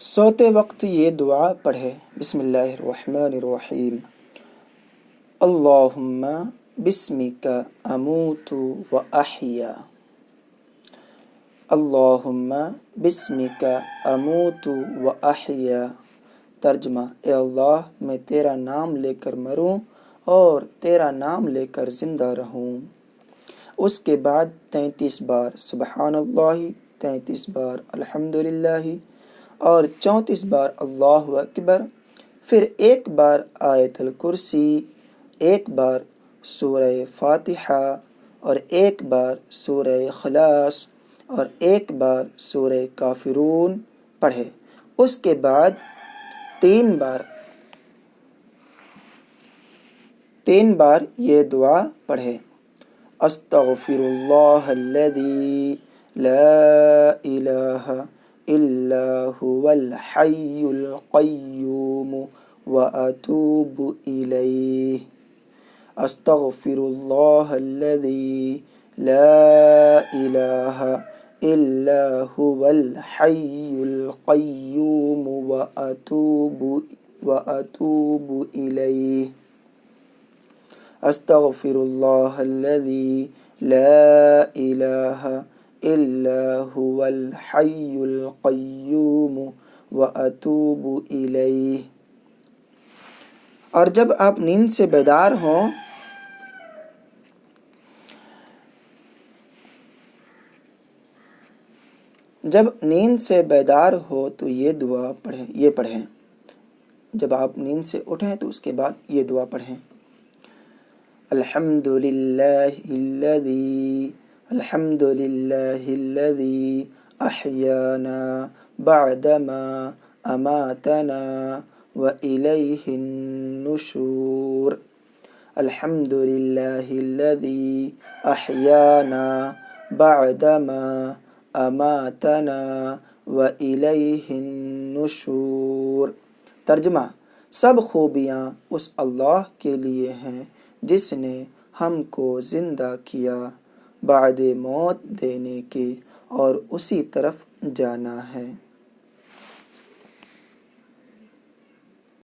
سوتے وقت یہ دعا پڑھے۔ بسم اللہ الرحمن الرحیم۔ اللہم بسمک اموت و احیا۔ اللہم بسمک اموت و احیا۔ ترجمہ: اے اللہ، میں تیرا نام لے کر مروں اور تیرا نام لے کر زندہ رہوں۔ اس کے بعد 33 بار سبحان اللہ، 33 بار الحمدللہ اور 34 بار اللہ اکبر، پھر ایک بار آیت الکرسی، ایک بار سورہ فاتحہ اور ایک بار سورہ اخلاص اور ایک بار سورہ کافرون پڑھے۔ اس کے بعد تین بار یہ دعا پڑھے: استغفر اللہ الذی لا الہ الا هو الحی القیوم واتوب الیہ۔ استغفر اللہ الذی لا الہ الا هو الحی القیوم واتوب الیہ۔ استغفر اللہ الذی لا الہ الا هو الحی القیوم واتوب الیہ۔ اور جب آپ نیند سے بیدار ہوں تو یہ دعا پڑھیں۔ جب آپ نیند سے اٹھیں تو اس کے بعد یہ دعا پڑھیں: الحمدللہ الذی احیانا بعدما اماتنا والیہ النشور۔ الحمدللہ الذی احیانا بعدما اماتنا والیہ النشور۔ ترجمہ: سب خوبیاں اس اللہ کے لیے ہیں جس نے ہم کو زندہ کیا بعد موت دینے کے اور اسی طرف جانا ہے۔